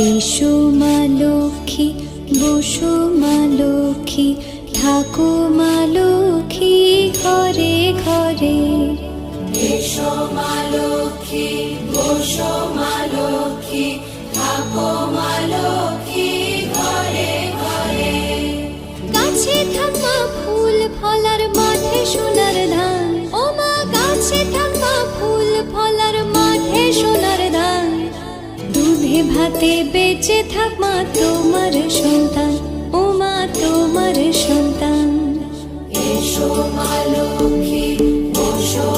এসো মা লক্ষ্মী, বসো মা লক্ষ্মী, থাকো মা লক্ষ্মী ঘরে ঘরে। এসো মা লক্ষ্মী, বসো মা লক্ষ্মী, থাকো মা লক্ষ্মী ঘরে ঘরে। গাছে থাকা ফুল ফলার মাঠে সোনার ধান, ও মা গাছে থাকা ফুল ফলার মাঠে সোনার ধান। দুধে ভাতে বেঁচে থাক মা তোমার সন্তান, ও মা তোমার সন্তান। এসো মা লক্ষ্মী, বসো